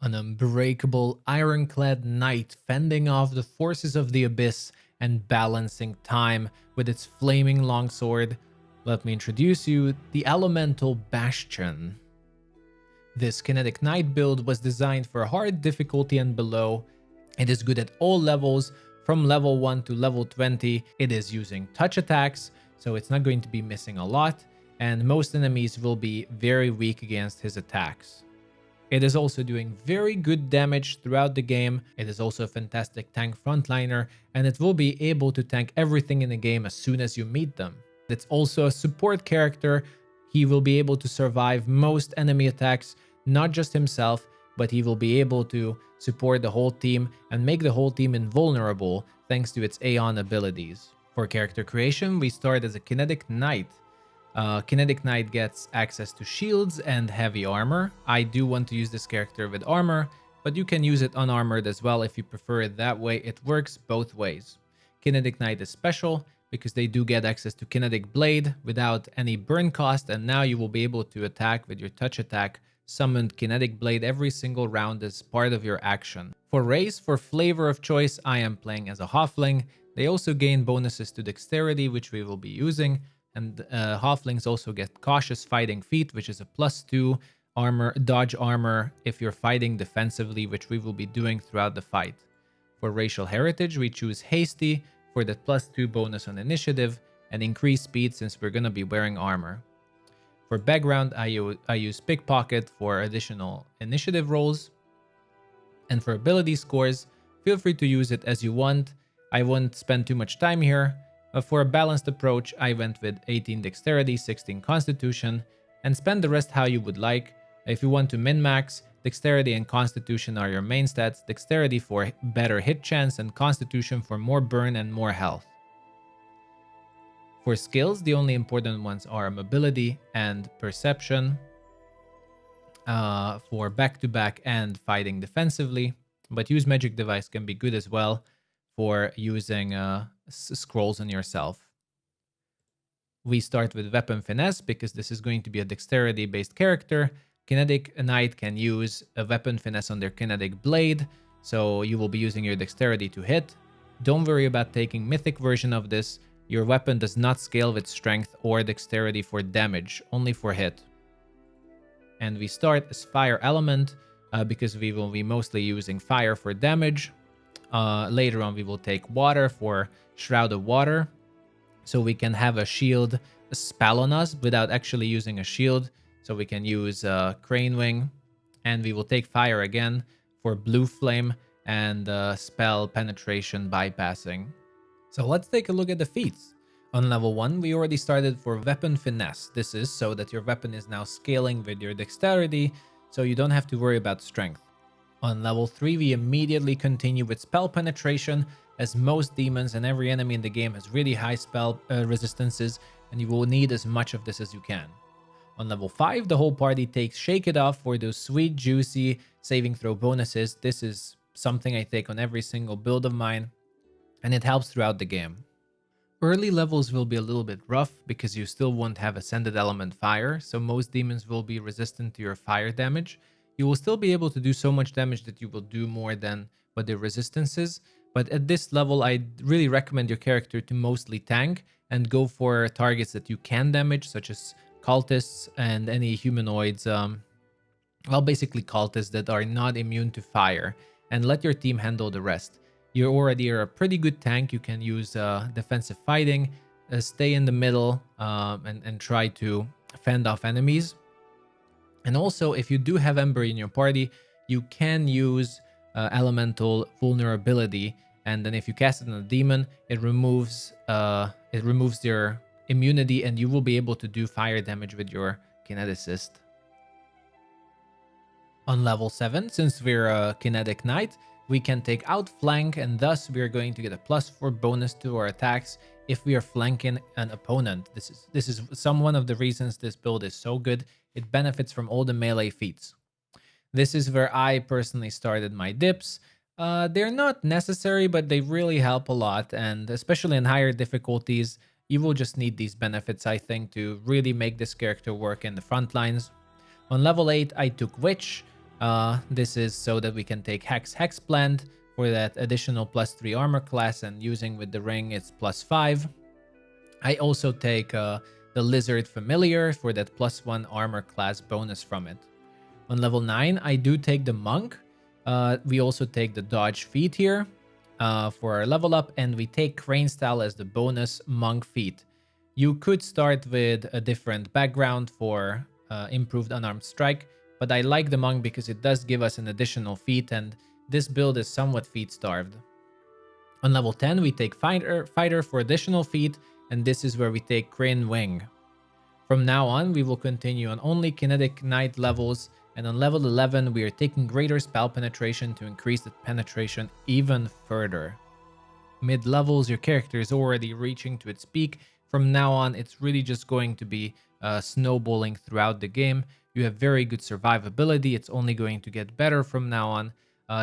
An unbreakable, ironclad knight fending off the forces of the abyss and balancing time with its flaming longsword. Let me introduce you the Elemental Bastion. This Kinetic Knight build was designed for hard difficulty and below. It is good at all levels, from level 1 to level 20. It is using touch attacks, so it's not going to be missing a lot, and most enemies will be very weak against his attacks. It is also doing very good damage throughout the game. It is also a fantastic tank frontliner, and it will be able to tank everything in the game as soon as you meet them. It's also a support character. He will be able to survive most enemy attacks, not just himself, but he will be able to support the whole team and make the whole team invulnerable thanks to its Aeon abilities. For character creation, we start as a Kinetic Knight. Kinetic Knight gets access to shields and heavy armor. I do want to use this character with armor, but you can use it unarmored as well if you prefer it that way. It works both ways. Kinetic Knight is special because they do get access to Kinetic Blade without any burn cost, and now you will be able to attack with your touch attack summoned Kinetic Blade every single round as part of your action. For race, for flavor of choice, I am playing as a Halfling. They also gain bonuses to Dexterity, which we will be using, and Halflings also get Cautious Fighting Feat, which is a +2 armor, dodge armor if you're fighting defensively, which we will be doing throughout the fight. For racial heritage, we choose Hasty for the +2 bonus on initiative and increased speed since we're going to be wearing armor. For background, I use Pickpocket for additional initiative rolls. And for ability scores, feel free to use it as you want. I won't spend too much time here. But for a balanced approach, I went with 18 Dexterity, 16 Constitution, and spend the rest how you would like. If you want to min-max, Dexterity and Constitution are your main stats. Dexterity for better hit chance and Constitution for more burn and more health. For skills, the only important ones are Mobility and Perception for back-to-back and fighting defensively. But Use Magic Device can be good as well for using scrolls on yourself. We start with Weapon Finesse because this is going to be a Dexterity-based character. Kinetic Knight can use a Weapon Finesse on their Kinetic Blade, so you will be using your Dexterity to hit. Don't worry about taking Mythic version of this. Your weapon does not scale with Strength or Dexterity for damage, only for hit. And we start as Fire Element because we will be mostly using fire for damage. Later on, we will take Water for Shroud of Water, so we can have a shield spell on us without actually using a shield. So we can use Crane Wing, and we will take Fire again for Blue Flame and spell Penetration bypassing. So let's take a look at the feats. On level 1, we already started for Weapon Finesse. This is so that your weapon is now scaling with your Dexterity, so you don't have to worry about Strength. On level 3, we immediately continue with Spell Penetration, as most demons and every enemy in the game has really high spell resistances, and you will need as much of this as you can. On level 5, the whole party takes Shake It Off for those sweet, juicy saving throw bonuses. This is something I take on every single build of mine, and it helps throughout the game. Early levels will be a little bit rough because you still won't have Ascended Element Fire, so most demons will be resistant to your fire damage. You will still be able to do so much damage that you will do more than what their resistance is, but at this level I really recommend your character to mostly tank and go for targets that you can damage, such as cultists and any humanoids, basically cultists that are not immune to fire, and let your team handle the rest. You already are a pretty good tank. You can use defensive fighting, stay in the middle, and try to fend off enemies. And also, if you do have Ember in your party, you can use Elemental Vulnerability, and then if you cast it on a demon, it removes their immunity, and you will be able to do fire damage with your Kineticist. On level 7, since we're a Kinetic Knight, we can take Outflank, and thus we are going to get a +4 bonus to our attacks if we are flanking an opponent. This is one of the reasons this build is so good. It benefits from all the melee feats. This is where I personally started my dips. They're not necessary, but they really help a lot, and especially in higher difficulties, you will just need these benefits, I think, to really make this character work in the front lines. On level 8, I took Witch. This is so that we can take Hex Blend for that additional +3 armor class, and using with the ring it's +5. I also take the Lizard Familiar for that +1 armor class bonus from it. On level 9, I do take the Monk. We also take the Dodge feat here for our level up, and we take Crane Style as the bonus Monk feat. You could start with a different background for improved unarmed strike, but I like the Monk because it does give us an additional feat, and this build is somewhat feat starved. On level 10, we take Fighter for additional feat, and this is where we take Crane Wing. From now on, we will continue on only Kinetic Knight levels, and on level 11, we are taking Greater Spell Penetration to increase the penetration even further. Mid-levels, your character is already reaching to its peak. From now on, it's really just going to be snowballing throughout the game. You have very good survivability. It's only going to get better from now on.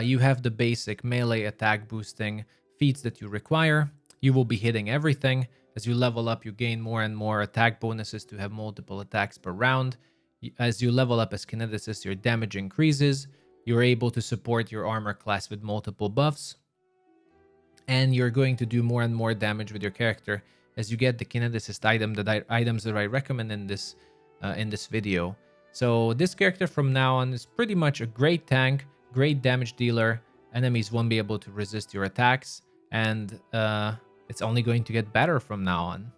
You have the basic melee attack boosting feats that you require. You will be hitting everything. As you level up, you gain more and more attack bonuses to have multiple attacks per round. As you level up as Kineticist, your damage increases. You're able to support your armor class with multiple buffs. And you're going to do more and more damage with your character as you get the Kineticist items that I recommend in this video. So this character from now on is pretty much a great tank, great damage dealer. Enemies won't be able to resist your attacks, and it's only going to get better from now on.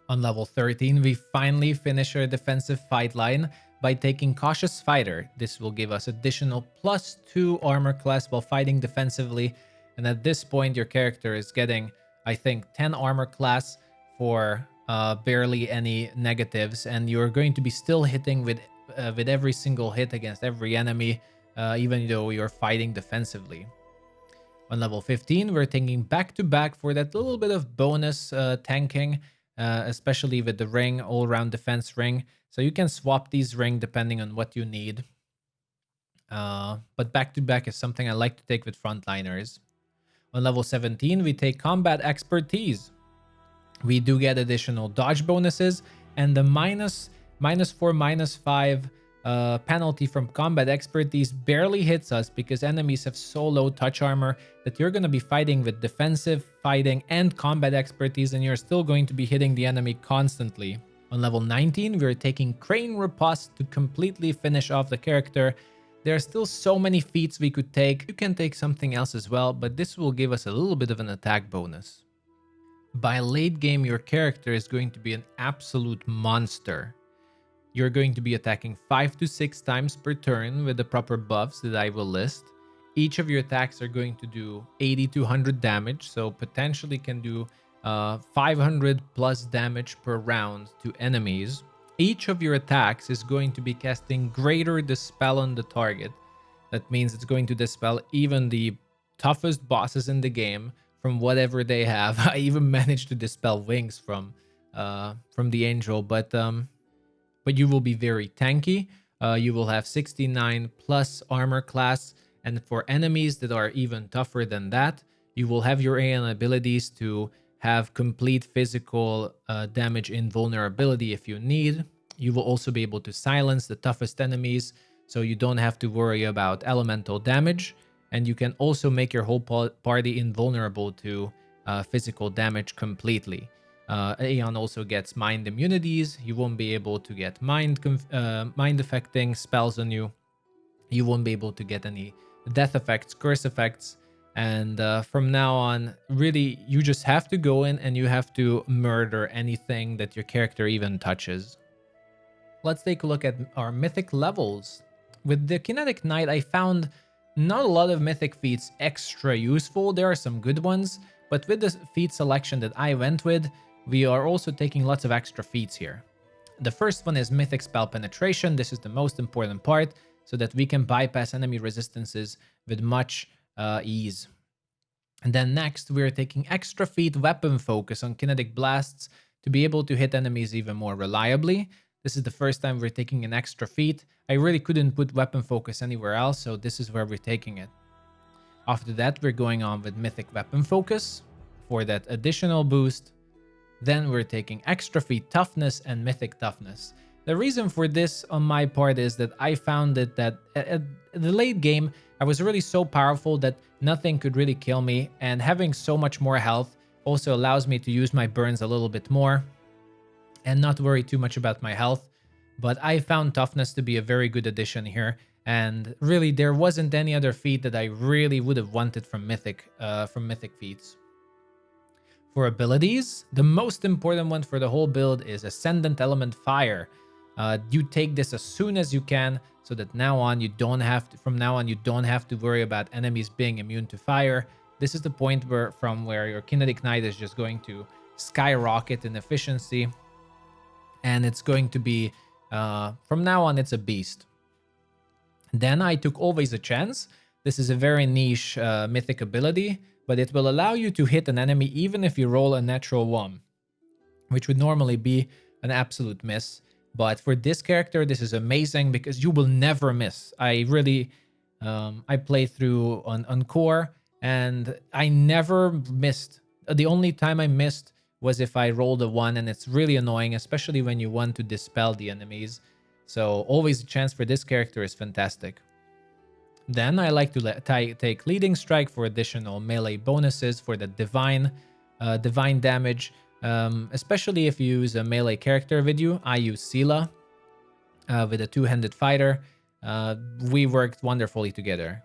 On level 13, we finally finish our defensive fight line by taking Cautious Fighter. This will give us additional +2 armor class while fighting defensively, and at this point your character is getting, I think, 10 armor class for barely any negatives, and you're going to be still hitting with every single hit against every enemy, even though you're fighting defensively. On level 15, we're taking back-to-back for that little bit of bonus tanking, especially with the ring, all-round defense ring. So you can swap these ring depending on what you need. But back-to-back is something I like to take with frontliners. On level 17, we take Combat Expertise. We do get additional dodge bonuses, and the -4, -5 penalty from Combat Expertise barely hits us because enemies have so low touch armor that you're going to be fighting with defensive, fighting, and Combat Expertise, and you're still going to be hitting the enemy constantly. On level 19, we're taking Crane Riposte to completely finish off the character. There are still so many feats we could take. You can take something else as well, but this will give us a little bit of an attack bonus. By late game, your character is going to be an absolute monster. You're going to be attacking 5 to 6 times per turn with the proper buffs that I will list. Each of your attacks are going to do 80 to 100 damage, so potentially can do 500 plus damage per round to enemies. Each of your attacks is going to be casting greater dispel on the target. That means it's going to dispel even the toughest bosses in the game from whatever they have. I even managed to dispel Wings from the Angel, but you will be very tanky. You will have 69 plus armor class, and for enemies that are even tougher than that, you will have your Aeon abilities to have complete physical damage invulnerability if you need. You will also be able to silence the toughest enemies, so you don't have to worry about elemental damage, and you can also make your whole party invulnerable to physical damage completely. Aeon also gets mind immunities. You won't be able to get mind affecting spells on you. You won't be able to get any death effects, curse effects, and from now on, really, you just have to go in and you have to murder anything that your character even touches. Let's take a look at our mythic levels. With the Kinetic Knight, I found not a lot of mythic feats extra useful. There are some good ones, but with the feat selection that I went with, we are also taking lots of extra feats here. The first one is Mythic Spell Penetration. This is the most important part, so that we can bypass enemy resistances with much ease. And then next, we're taking extra feat Weapon Focus on Kinetic Blasts to be able to hit enemies even more reliably. This is the first time we're taking an extra feat. I really couldn't put Weapon Focus anywhere else, so this is where we're taking it. After that, we're going on with Mythic Weapon Focus for that additional boost. Then we're taking extra feat Toughness and Mythic Toughness. The reason for this on my part is that I found it that at the late game, I was really so powerful that nothing could really kill me, and having so much more health also allows me to use my burns a little bit more and not worry too much about my health. But I found toughness to be a very good addition here, and really there wasn't any other feat that I really would have wanted from Mythic feats. For abilities, the most important one for the whole build is Ascendant Element Fire. You take this as soon as you can, so that from now on you don't have to worry about enemies being immune to fire. This is the point from where your Kinetic Knight is just going to skyrocket in efficiency, and it's going to be from now on it's a beast. Then I took Always a Chance. This is a very niche mythic ability, but it will allow you to hit an enemy even if you roll a natural 1, which would normally be an absolute miss. But for this character, this is amazing because you will never miss. I played through on core and I never missed. The only time I missed was if I rolled a 1, and it's really annoying, especially when you want to dispel the enemies. So Always a Chance for this character is fantastic. Then I like to take Leading Strike for additional melee bonuses for the divine damage. Especially if you use a melee character with you. I use Sela with a two-handed fighter. We worked wonderfully together.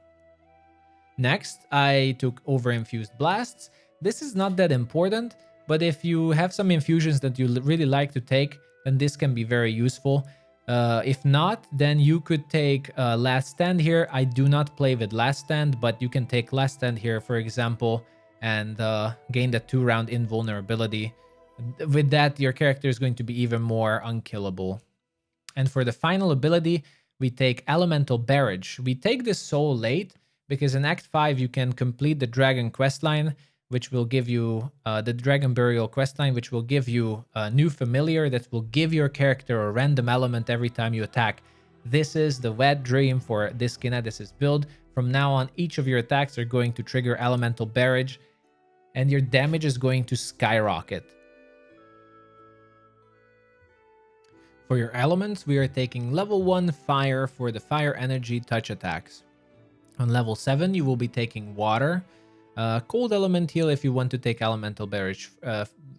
Next, I took Over-Infused Blasts. This is not that important, but if you have some infusions that you really like to take, then this can be very useful. If not, then you could take Last Stand here. I do not play with Last Stand, but you can take Last Stand here, for example, and gain the 2-round invulnerability. With that, your character is going to be even more unkillable. And for the final ability, we take Elemental Barrage. We take this so late because in Act 5 you can complete the Dragon questline, which will give you the Dragon Burial questline, which will give you a new familiar that will give your character a random element every time you attack. This is the wet dream for this Kineticist build. From now on, each of your attacks are going to trigger Elemental Barrage, and your damage is going to skyrocket. For your elements, we are taking level 1 Fire for the Fire Energy touch attacks. On level 7, you will be taking Water. Cold Element Heal if you want to take Elemental Barrage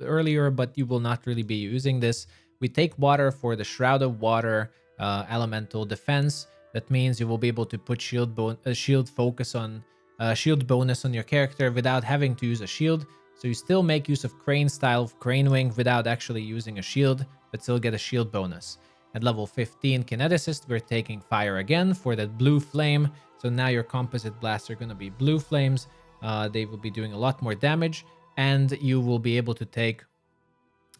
earlier, but you will not really be using this. We take Water for the Shroud of Water Elemental Defense. That means you will be able to put shield bonus on your character without having to use a shield. So you still make use of Crane style Crane Wing without actually using a shield, but still get a shield bonus. At level 15 Kineticist, we're taking Fire again for that Blue Flame. So now your composite blasts are going to be Blue Flames. They will be doing a lot more damage, and you will be able to take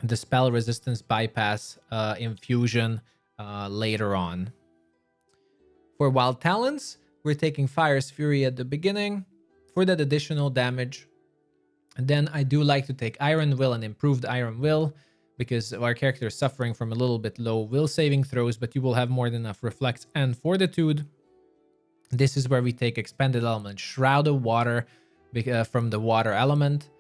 the Spell Resistance Bypass Infusion later on. For Wild Talents, we're taking Fire's Fury at the beginning for that additional damage. And then I do like to take Iron Will and Improved Iron Will, because our character is suffering from a little bit low will saving throws, but you will have more than enough Reflex and Fortitude. This is where we take Expanded Element Shroud of Water from the Water element.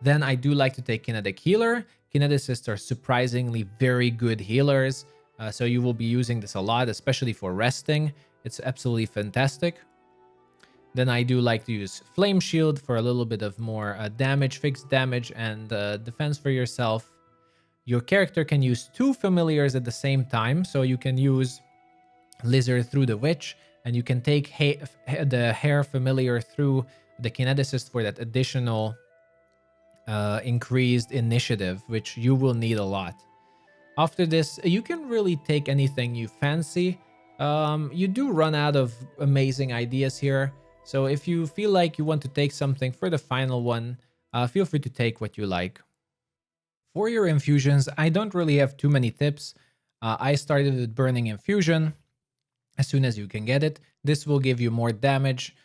Then I do like to take Kinetic Healer. Kineticists are surprisingly very good healers, so you will be using this a lot, especially for resting. It's absolutely fantastic. Then I do like to use Flame Shield for a little bit of more damage, fixed damage, and defense for yourself. Your character can use 2 familiars at the same time, so you can use Lizard through the Witch, and you can take the Hair familiar through the Kineticist for that additional increased initiative, which you will need a lot. After this, you can really take anything you fancy. You do run out of amazing ideas here, so if you feel like you want to take something for the final one, feel free to take what you like. For your infusions, I don't really have too many tips. I started with Burning Infusion as soon as you can get it. This will give you more damage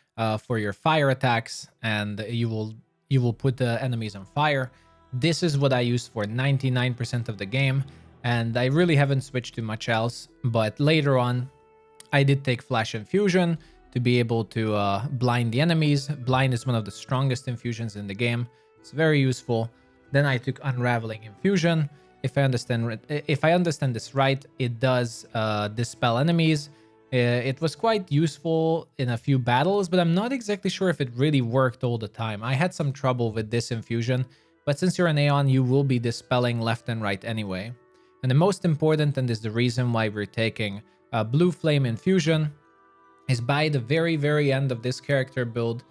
for your fire attacks, and you will put the enemies on fire. This is what I use for 99% of the game, and I really haven't switched to much else. But later on, I did take Flash Infusion to be able to blind the enemies. Blind is one of the strongest infusions in the game. It's very useful. Then I took Unraveling Infusion. if I understand this right, it does dispel enemies. It was quite useful in a few battles, but I'm not exactly sure if it really worked all the time. I had some trouble with this infusion, but since you're an Aeon, you will be dispelling left and right anyway. And the most important, and is the reason why we're taking Blue Flame Infusion, is by the very, very end of this character build.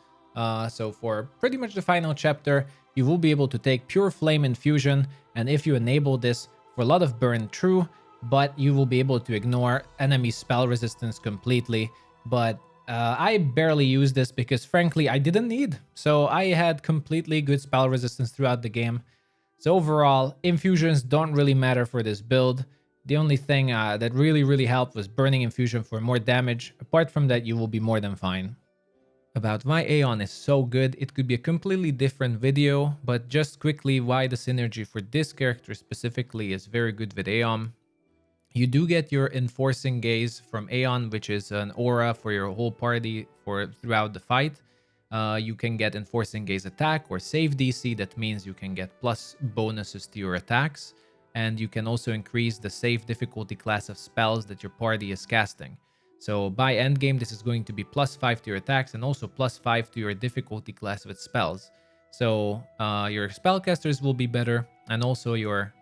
So for pretty much the final chapter, you will be able to take Pure Flame Infusion, and if you enable this for a lot of burn true, but you will be able to ignore enemy spell resistance completely. But I barely use this because frankly, I didn't need. So I had completely good spell resistance throughout the game. So overall, infusions don't really matter for this build. The only thing that really helped was burning infusion for more damage. Apart from that, you will be more than fine. About why Aeon is so good, it could be a completely different video, but just quickly why the synergy for this character specifically is very good with Aeon. You do get your Enforcing Gaze from Aeon, which is an aura for your whole party for throughout the fight. You can get Enforcing Gaze attack or save DC. That means you can get plus bonuses to your attacks. And you can also increase the save difficulty class of spells that your party is casting. So by endgame, this is going to be +5 to your attacks and also +5 to your difficulty class with spells. So your spellcasters will be better, and also your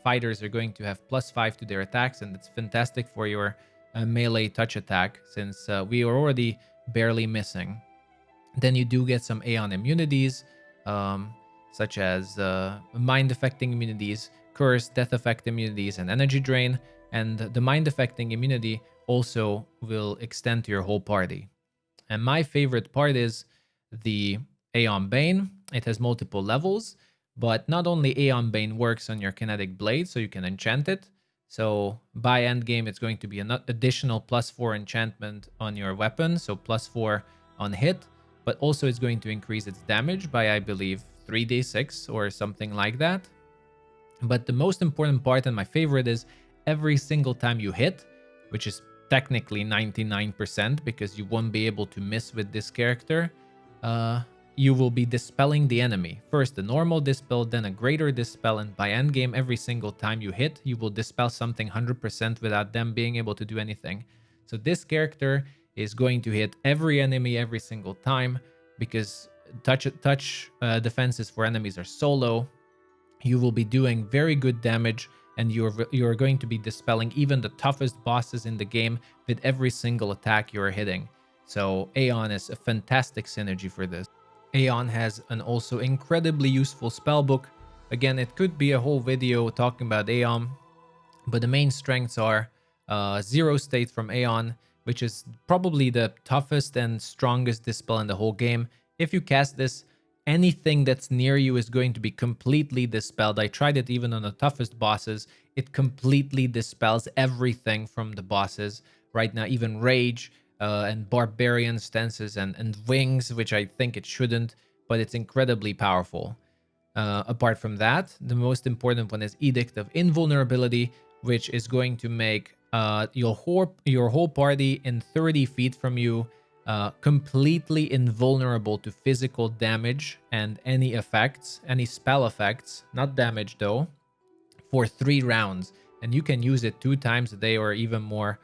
fighters are going to have +5 to their attacks, and it's fantastic for your melee touch attack since we are already barely missing. Then you do get some Aeon immunities, such as mind affecting immunities, curse, death effect immunities, and energy drain. And the mind affecting immunity also will extend to your whole party. And my favorite part is the Aeon Bane. It has multiple levels, but not only Aeon Bane works on your kinetic blade, so you can enchant it. So by endgame, it's going to be an additional +4 enchantment on your weapon, so +4 on hit, but also it's going to increase its damage by, I believe, 3d6 or something like that. But the most important part and my favorite is every single time you hit, which is technically 99% because you won't be able to miss with this character, you will be dispelling the enemy. First a normal dispel, then a greater dispel, and by endgame, every single time you hit, you will dispel something 100% without them being able to do anything. So this character is going to hit every enemy every single time because touch defenses for enemies are so low. You will be doing very good damage, and you're going to be dispelling even the toughest bosses in the game with every single attack you're hitting. So Aeon is a fantastic synergy for this. Aeon has an also incredibly useful spellbook. Again, it could be a whole video talking about Aeon, but the main strengths are Zero State from Aeon, which is probably the toughest and strongest dispel in the whole game. If you cast this, anything that's near you is going to be completely dispelled. I tried it even on the toughest bosses. It completely dispels everything from the bosses. Right now, even Rage and Barbarian stances and Wings, which I think it shouldn't, but it's incredibly powerful. Apart from that, the most important one is Edict of Invulnerability, which is going to make your whole party in 30 feet from you completely invulnerable to physical damage and any effects, any spell effects, not damage though, for 3 rounds. And you can use it 2 times a day or even more.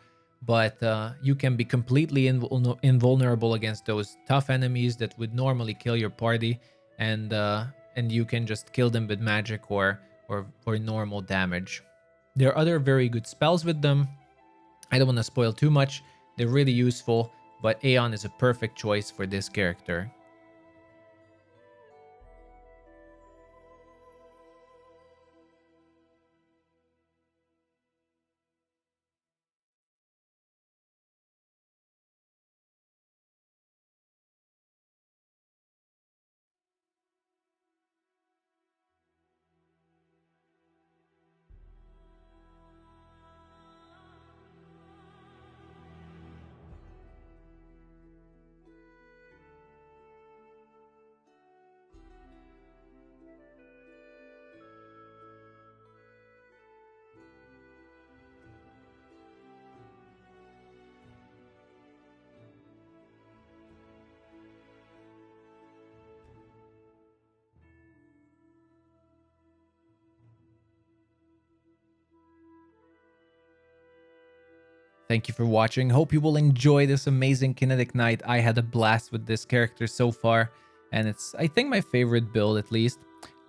But you can be completely invulnerable against those tough enemies that would normally kill your party, and you can just kill them with magic or normal damage. There are other very good spells with them. I don't want to spoil too much. They're really useful, but Aeon is a perfect choice for this character. Thank you for watching. Hope you will enjoy this amazing Kinetic Knight. I had a blast with this character so far, and it's, I think, my favorite build at least.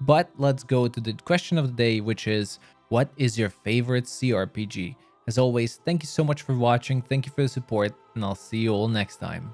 But let's go to the question of the day, which is, what is your favorite CRPG? As always, thank you so much for watching. Thank you for the support, and I'll see you all next time.